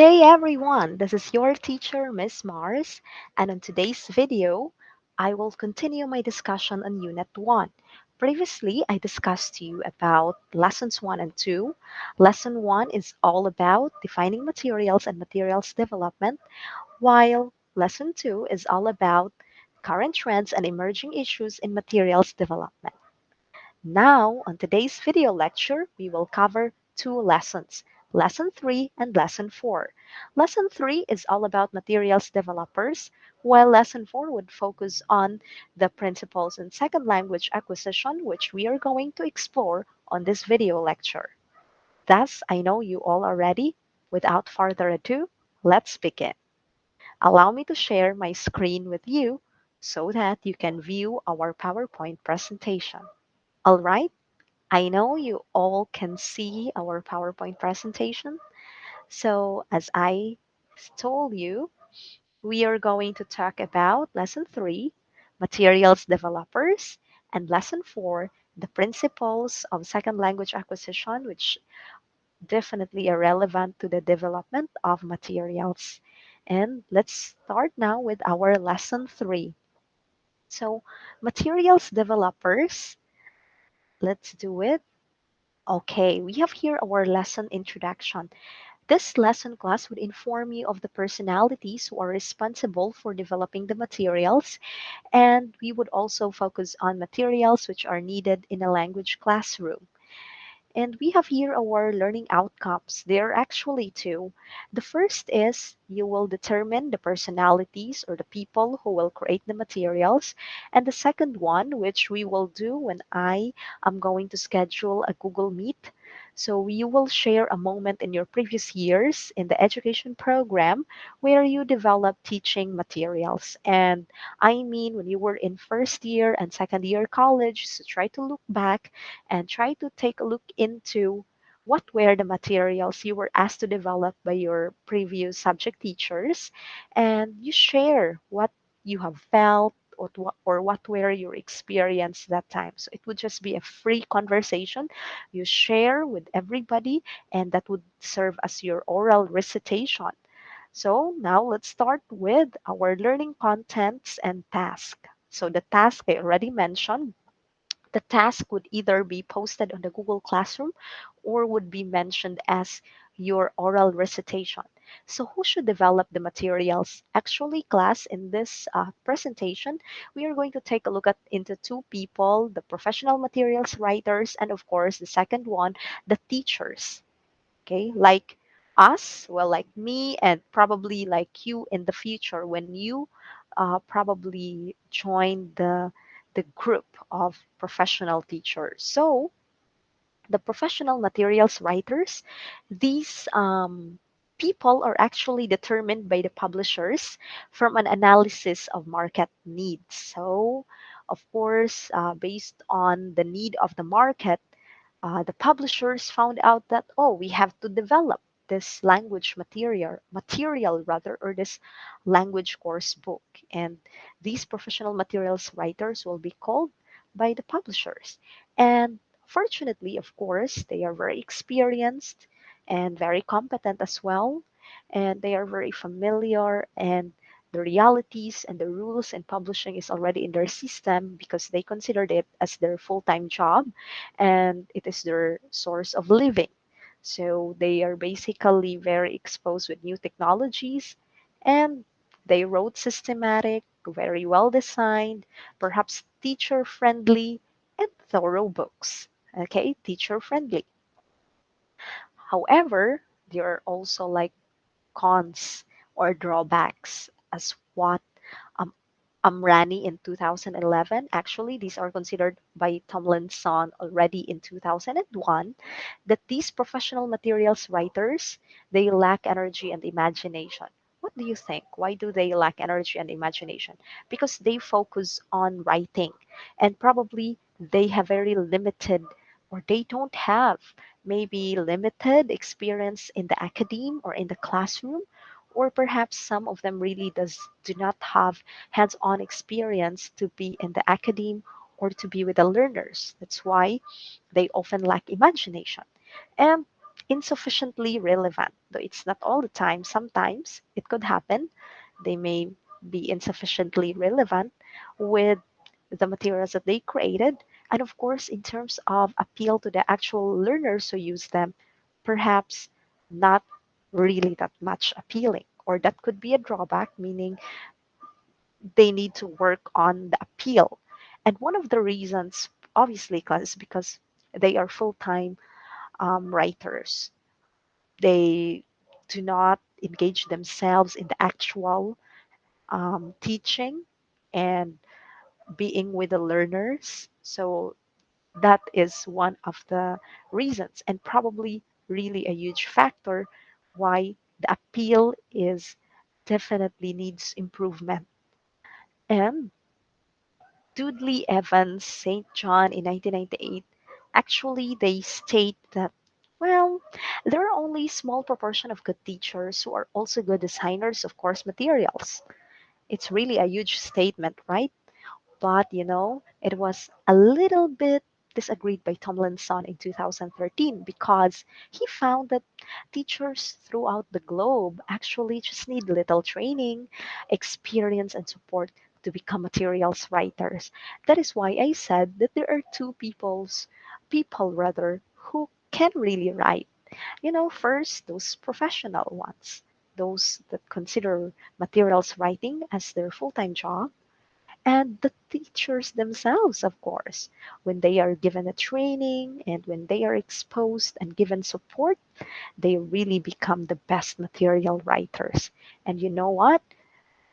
day, everyone. This is your teacher, Miss Mars, and in today's video, I will continue my discussion on Unit 1. Previously, I discussed to you about Lessons 1 and 2. Lesson 1 is all about defining materials and materials development, while Lesson 2 is all about current trends and emerging issues in materials development. Now, on today's video lecture, we will cover two lessons, Lesson 3 and Lesson 4. Lesson 3 is all about materials developers, while Lesson 4 would focus on the principles in second language acquisition, which we are going to explore on this video lecture. Thus, I know you all are ready. Without further ado, let's begin. Allow me to share my screen with you so that you can view our PowerPoint presentation. All right. I know you all can see our PowerPoint presentation. So, as I told you, we are going to talk about Lesson 3, Materials Developers, and Lesson 4, the principles of second language acquisition, which definitely are relevant to the development of materials. And let's start now with our Lesson 3. So, materials developers, let's do it. Okay, we have here our lesson introduction. This lesson class would inform you of the personalities who are responsible for developing the materials, and we would also focus on materials which are needed in a language classroom. And we have here our learning outcomes. There are actually two. The first is you will determine the personalities or the people who will create the materials. And the second one, which we will do when I am going to schedule a Google Meet. So you will share a moment in your previous years in the education program where you develop teaching materials. And I mean, when you were in first year and second year college, so try to look back and try to take a look into what were the materials you were asked to develop by your previous subject teachers, and you share what you have felt or what were your experience that time. So it would just be a free conversation you share with everybody, and that would serve as your oral recitation. So now let's start with our learning contents and task. So the task I already mentioned, the task would either be posted on the Google Classroom or would be mentioned as your oral recitation. So, who should develop the materials? Actually, class, in this presentation, we are going to take a look at into two people: the professional materials writers, and of course, the second one, the teachers. Okay, like us, well, like me, and probably like you in the future when you probably join the group of professional teachers. So the professional materials writers, these people are actually determined by the publishers from an analysis of market needs. So, of course, based on the need of the market, the publishers found out that, oh, we have to develop this language material rather, or this language course book. And these professional materials writers will be called by the publishers. And fortunately, of course, they are very experienced and very competent as well. And they are very familiar, and the realities and the rules in publishing is already in their system because they considered it as their full-time job, and it is their source of living. So they are basically very exposed with new technologies, and they wrote systematic, very well designed, perhaps teacher friendly, and thorough books. Okay, teacher friendly. However, there are also like cons or drawbacks as what um, Amrani in 2011. Actually, these are considered by Tomlinson already in 2001, that these professional materials writers, they lack energy and imagination. What do you think? Why do they lack energy and imagination? Because they focus on writing, and probably they have very limited, or they don't have maybe limited experience in the academe or in the classroom, or perhaps some of them really do not have hands-on experience to be in the academe or to be with the learners. That's why they often lack imagination. And insufficiently relevant. Though it's not all the time, sometimes it could happen. They may be insufficiently relevant with the materials that they created. And of course, in terms of appeal to the actual learners who use them, perhaps not really that much appealing. Or that could be a drawback, meaning they need to work on the appeal. And one of the reasons, obviously, is because they are full time writers. They do not engage themselves in the actual teaching and being with the learners. So that is one of the reasons, and probably really a huge factor why the appeal is definitely needs improvement. And Dudley Evans St. John in 1998, actually they state that, well, there are only small proportion of good teachers who are also good designers of course materials. It's really a huge statement, right? But it was a little bit disagreed by Tomlinson in 2013 because he found that teachers throughout the globe actually just need little training, experience, and support to become materials writers. That is why I said that there are people rather, who can really write. First, those professional ones, those that consider materials writing as their full-time job, and the teachers themselves, of course, when they are given a training and when they are exposed and given support, they really become the best material writers. And you know what?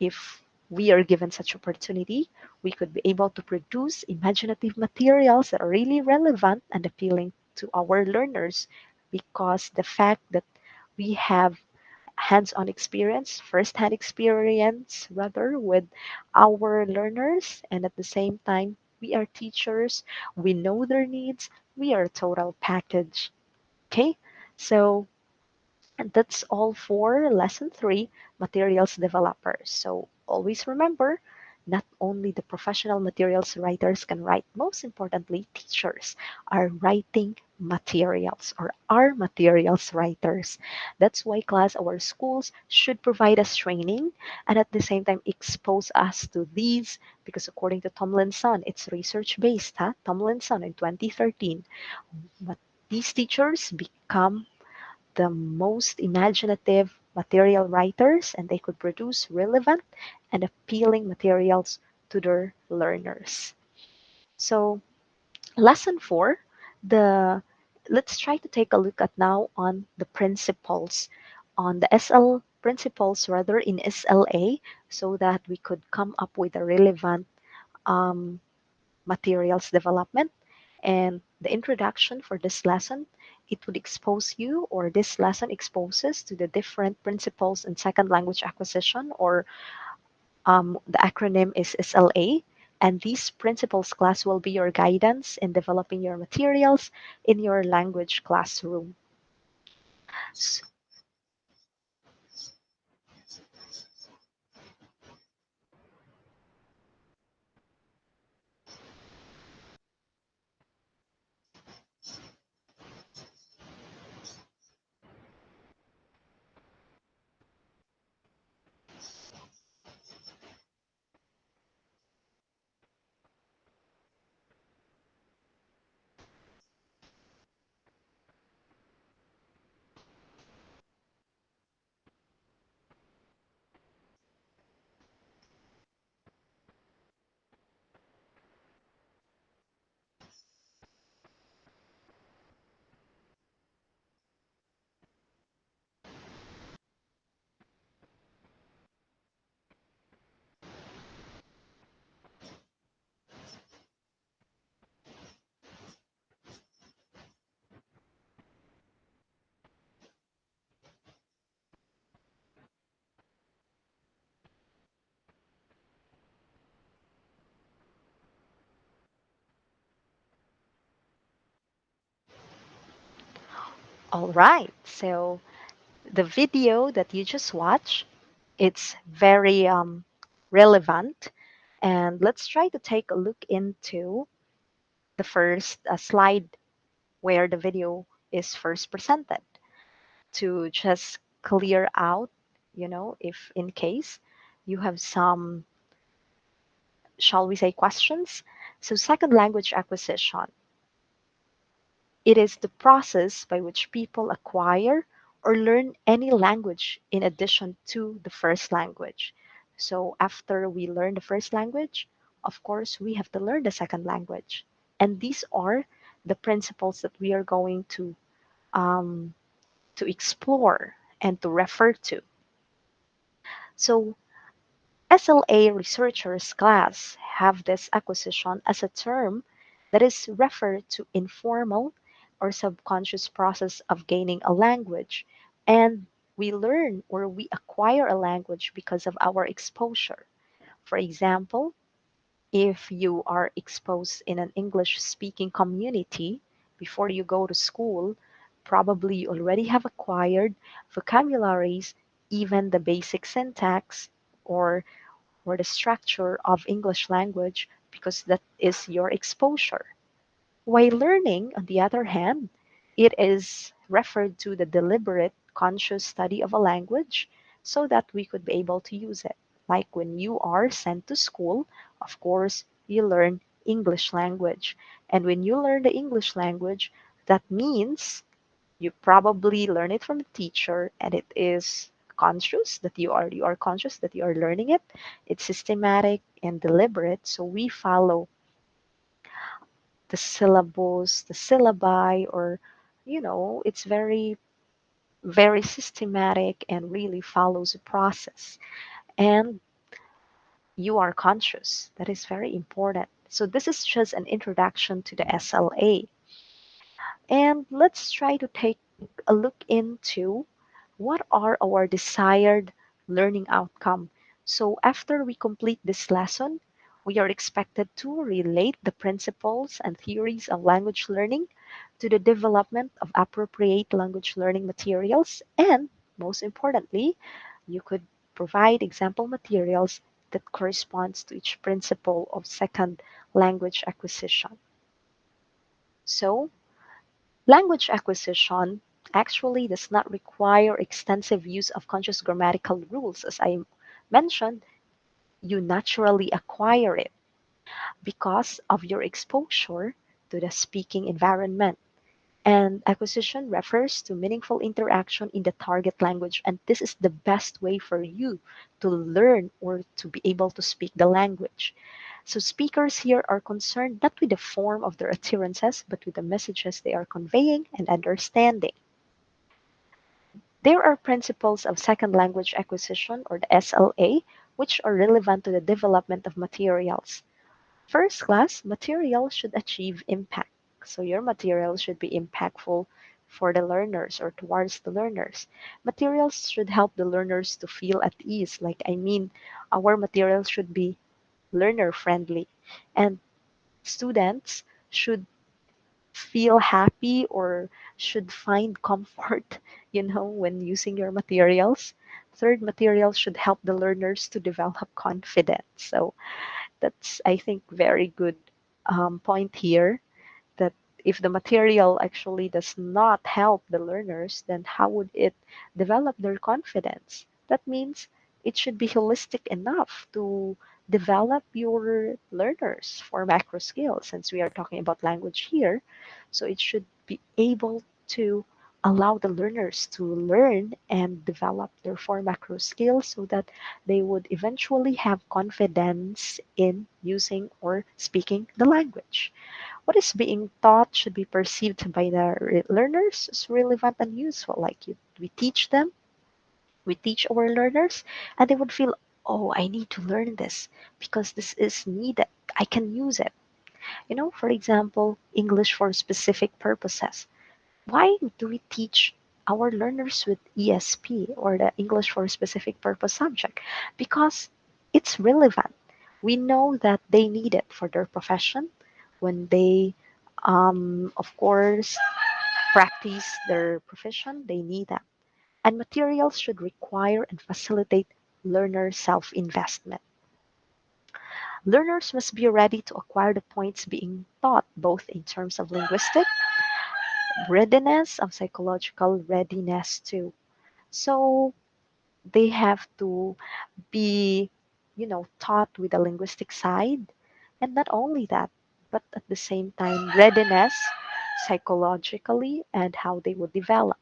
If we are given such opportunity, we could be able to produce imaginative materials that are really relevant and appealing to our learners, because the fact that we have hands-on experience, first-hand experience rather, with our learners, and at the same time, we are teachers, we know their needs, we are a total package. Okay, so and that's all for lesson three, materials developers. So always remember, not only the professional materials writers can write, most importantly, teachers are writing materials or are materials writers. That's why class our schools should provide us training and at the same time expose us to these, because according to Tomlinson, it's research based, huh? Tomlinson in 2013. But these teachers become the most imaginative material writers, and they could produce relevant and appealing materials to their learners. So, lesson 4, the let's try to take a look at now on the principles, on the SL principles rather in SLA, so that we could come up with a relevant um, materials development. And the introduction for this lesson, it would expose you, or this lesson exposes to the different principles in second language acquisition, or the acronym is SLA. And these principles class will be your guidance in developing your materials in your language classroom. S- All right. So the video that you just watched, it's very relevant. And let's try to take a look into the first slide where the video is first presented. to just clear out, if in case you have some, shall we say, questions. So, second language acquisition, it is the process by which people acquire or learn any language in addition to the first language. So, after we learn the first language, of course, we have to learn the second language. And these are the principles that we are going um, to explore and to refer to. So, SLA researchers class have this acquisition as a term that is referred to informal or subconscious process of gaining a language, and we learn or we acquire a language because of our exposure. For example, if you are exposed in an English speaking community before you go to school, probably you already have acquired vocabularies, even the basic syntax, or the structure of English language, because that is your exposure. While learning, on the other hand, it is referred to the deliberate, conscious study of a language so that we could be able to use it. Like when you are sent to school, of course, you learn English language. And when you learn the English language, that means you probably learn it from a teacher, and it is conscious that you are conscious that you are learning it. It's systematic and deliberate, so we follow the syllables, the syllabi, or it's very, very systematic and really follows a process. And you are conscious. That is very important. So this is just an introduction to the SLA. And let's try to take a look into what are our desired learning outcome. So after we complete this lesson, we are expected to relate the principles and theories of language learning to the development of appropriate language learning materials, and most importantly, you could provide example materials that corresponds to each principle of second language acquisition. So language acquisition actually does not require extensive use of conscious grammatical rules. As I mentioned, you naturally acquire it because of your exposure to the speaking environment. And acquisition refers to meaningful interaction in the target language, and this is the best way for you to learn or to be able to speak the language. So, speakers here are concerned not with the form of their utterances, but with the messages they are conveying and understanding. There are principles of second language acquisition, or the SLA, which are relevant to the development of materials. First class, material should achieve impact. So your material should be impactful for the learners or towards the learners. Materials should help the learners to feel at ease. Our materials should be learner friendly. And students should feel happy or should find comfort, when using your materials. Third, materials should help the learners to develop confidence. So that's, I think, very good point here, that if the material actually does not help the learners, then how would it develop their confidence? That means it should be holistic enough to develop your learners for macro skills, since we are talking about language here. So it should be able to allow the learners to learn and develop their four macro skills so that they would eventually have confidence in using or speaking the language. What is being taught should be perceived by the learners as relevant and useful. We teach our learners, and they would feel, oh, I need to learn this because this is needed. I can use it. For example, English for specific purposes. Why do we teach our learners with ESP, or the English for specific purpose subject? Because it's relevant. We know that they need it for their profession when they, of course, practice their profession, they need that. And materials should require and facilitate learner self investment. Learners must be ready to acquire the points being taught, both in terms of linguistic, readiness, of psychological readiness too. So they have to be, taught with the linguistic side. And not only that, but at the same time, readiness psychologically and how they would develop.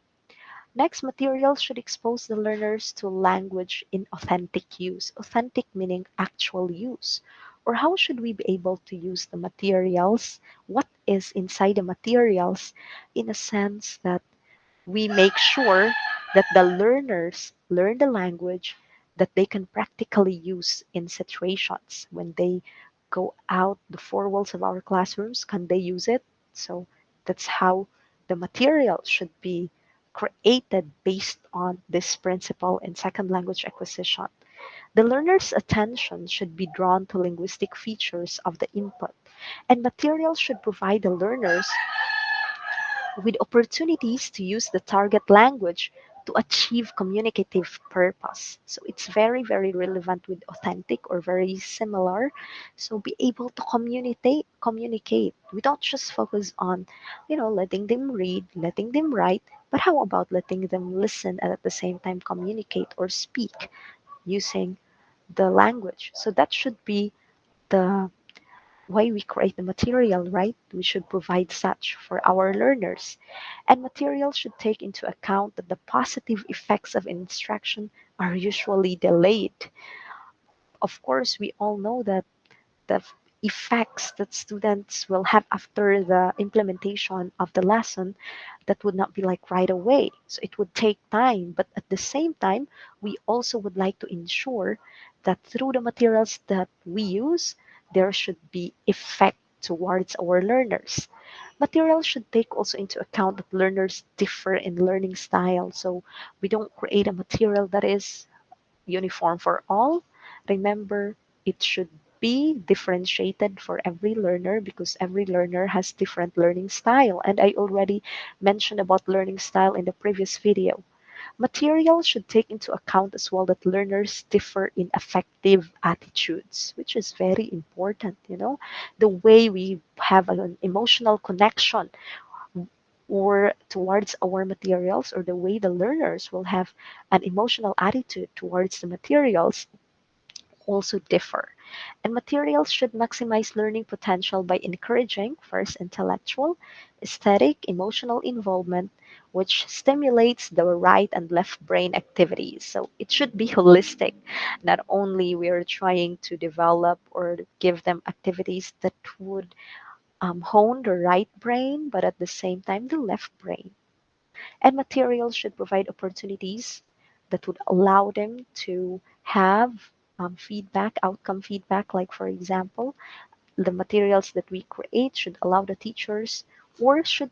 Next, materials should expose the learners to language in authentic use. Authentic meaning actual use. Or how should we be able to use the materials? What is inside the materials in a sense that we make sure that the learners learn the language that they can practically use in situations when they go out the four walls of our classrooms. Can they use it? So that's how the material should be created based on this principle in second language acquisition. The learner's attention should be drawn to linguistic features of the input, and materials should provide the learners with opportunities to use the target language to achieve communicative purpose. So it's very, very relevant with authentic or very similar. So be able to communicate. We don't just focus on, letting them read, letting them write, but how about letting them listen and at the same time communicate or speak using the language? So that should be the why we create the material, right? We should provide such for our learners. And material should take into account that the positive effects of instruction are usually delayed. Of course, we all know that the effects that students will have after the implementation of the lesson that would not be like right away, so it would take time, but at the same time we also would like to ensure that through the materials that we use there should be effect towards our learners. Materials should take also into account that learners differ in learning style, so we don't create a material that is uniform for all. Remember, it should be differentiated for every learner because every learner has different learning style. And I already mentioned about learning style in the previous video. Material should take into account as well that learners differ in affective attitudes, which is very important, the way we have an emotional connection or towards our materials or the way the learners will have an emotional attitude towards the materials also differ. And materials should maximize learning potential by encouraging first intellectual, aesthetic, emotional involvement, which stimulates the right and left brain activities. So it should be holistic. Not only we are trying to develop or give them activities that would hone the right brain, but at the same time the left brain. And materials should provide opportunities that would allow them to have feedback, outcome feedback. Like, for example, the materials that we create should allow the teachers or should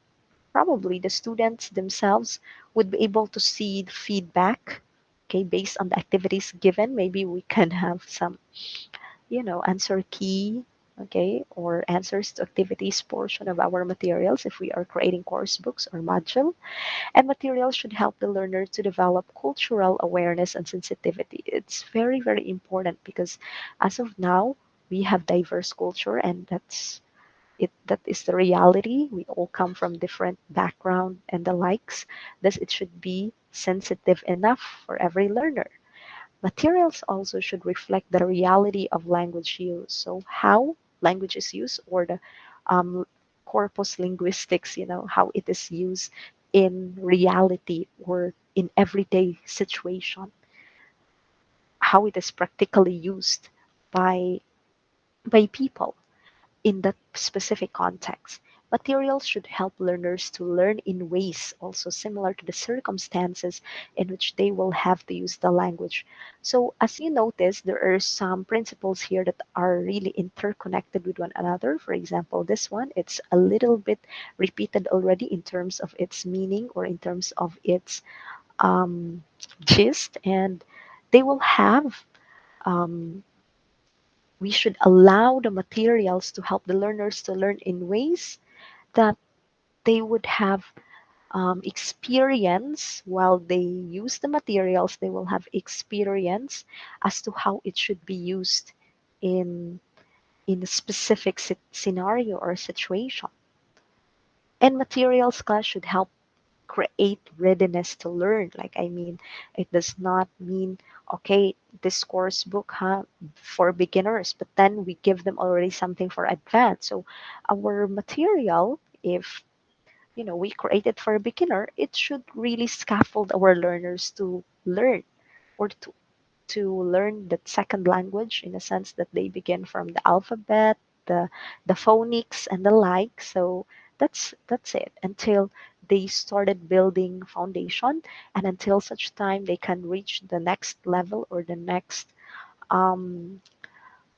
probably the students themselves would be able to see the feedback. Okay, based on the activities given, maybe we can have some, answer key, okay, or answers to activities portion of our materials if we are creating course books or module. And materials should help the learner to develop cultural awareness and sensitivity. It's very, very important because as of now, we have diverse culture and that's it, that is the reality. We all come from different background and the likes. Thus it should be sensitive enough for every learner. Materials also should reflect the reality of language use. So how language is used or the um, corpus linguistics, how it is used in reality or in everyday situation, how it is practically used by people in that specific context. Materials should help learners to learn in ways also similar to the circumstances in which they will have to use the language. So, as you notice, there are some principles here that are really interconnected with one another. For example, this one, it's a little bit repeated already in terms of its meaning or in terms of its um, gist, and they will have um, we should allow the materials to help the learners to learn in ways that they would have experience while they use the materials. They will have experience as to how it should be used in a specific scenario or situation. And materials class should help create readiness to learn. Like, I mean, it does not mean, okay, this course book, for beginners, but then we give them already something for advanced. So our material, if we create it for a beginner, it should really scaffold our learners to learn, or to learn that second language, in a sense that they begin from the alphabet, the the phonics and the like. So that's it, until they started building foundation, and until such time they can reach the next level, or um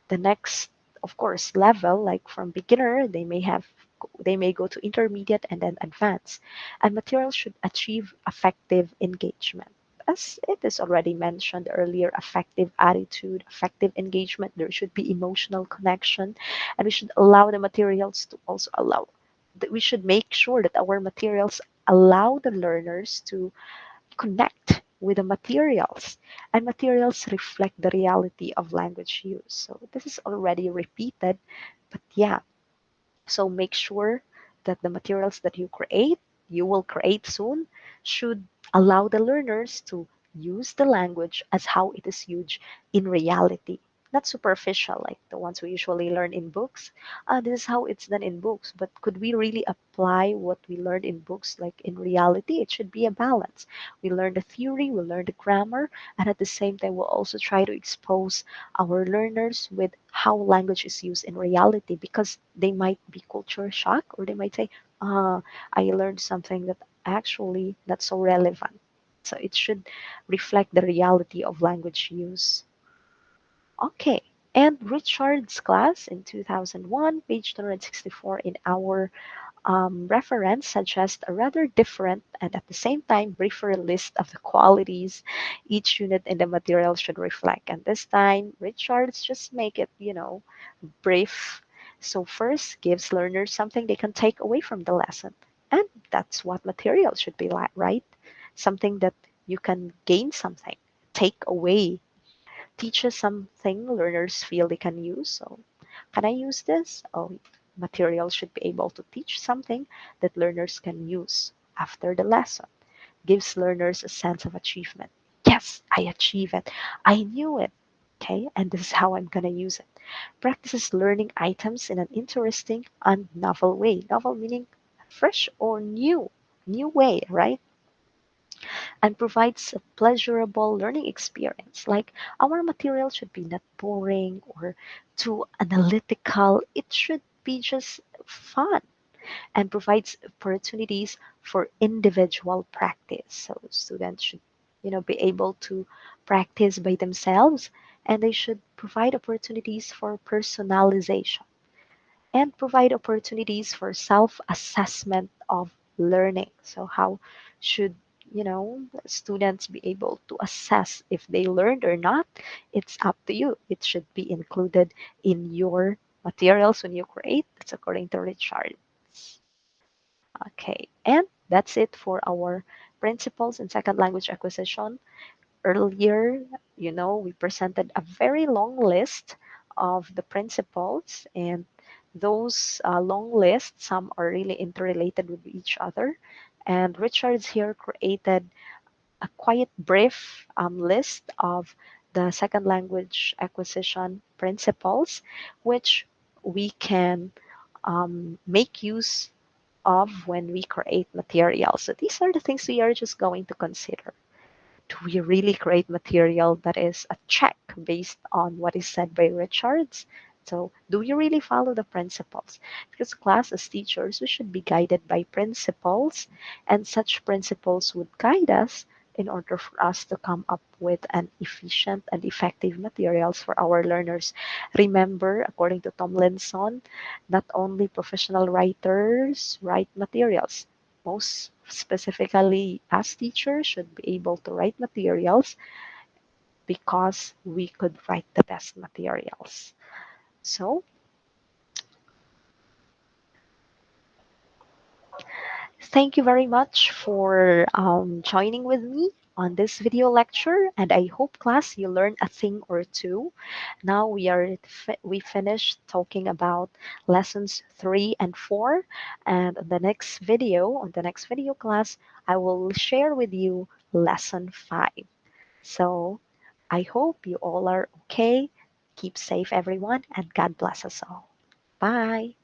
the next, of course, level. Like from beginner, they may go to intermediate and then advanced. And materials should achieve effective engagement. As it is already mentioned earlier, effective attitude, effective engagement, there should be emotional connection, and we should allow the materials to also allow, that we should make sure that our materials allow the learners to connect with the materials, and materials reflect the reality of language use. So this is already repeated, but yeah, so make sure that the materials that you will create soon, should allow the learners to use the language as how it is used in reality. Not superficial like the ones we usually learn in books. This is how it's done in books, but could we really apply what we learned in books like in reality? It should be a balance. We learn the theory, we learn the grammar, and at the same time, we'll also try to expose our learners with how language is used in reality, because they might be culture shock, or they might say, I learned something that actually not so relevant. So it should reflect the reality of language use. Okay. And Richard's class in 2001, page 264 in our reference, suggests a rather different and at the same time briefer list of the qualities each unit in the material should reflect. And this time, Richards just make it, brief. So first, gives learners something they can take away from the lesson. And that's what material should be like, right? Something that you can gain something, take away, teaches something learners feel they can use. So, can I use this? Oh, material should be able to teach something that learners can use after the lesson. Gives learners a sense of achievement. Yes, I achieved it. I knew it. Okay, and this is how I'm going to use it. Practices learning items in an interesting and novel way. Novel meaning fresh or new way, right? And provides a pleasurable learning experience. Like, our material should be not boring or too analytical. It should be just fun, and provides opportunities for individual practice. So students should, be able to practice by themselves, and they should provide opportunities for personalization, and provide opportunities for self-assessment of learning. So how should, students be able to assess if they learned or not? It's up to you. It should be included in your materials when you create. That's according to Richard. Okay, and that's it for our principles in second language acquisition. Earlier, we presented a very long list of the principles, and those long lists, some are really interrelated with each other. And Richard's here created a quite brief list of the second language acquisition principles, which we can make use of when we create materials. So these are the things we are just going to consider. Do we really create material that is a check based on what is said by Richards? So, do we really follow the principles? Because class as teachers, we should be guided by principles, and such principles would guide us in order for us to come up with an efficient and effective materials for our learners. Remember, according to Tomlinson, not only professional writers write materials, most specifically as teachers should be able to write materials, because we could write the best materials. So thank you very much for joining with me on this video lecture, and I hope class you learned a thing or two. Now we finished talking about lessons 3 and 4, and on the next video class, I will share with you lesson 5. So I hope you all are okay. Keep safe, everyone, and God bless us all. Bye.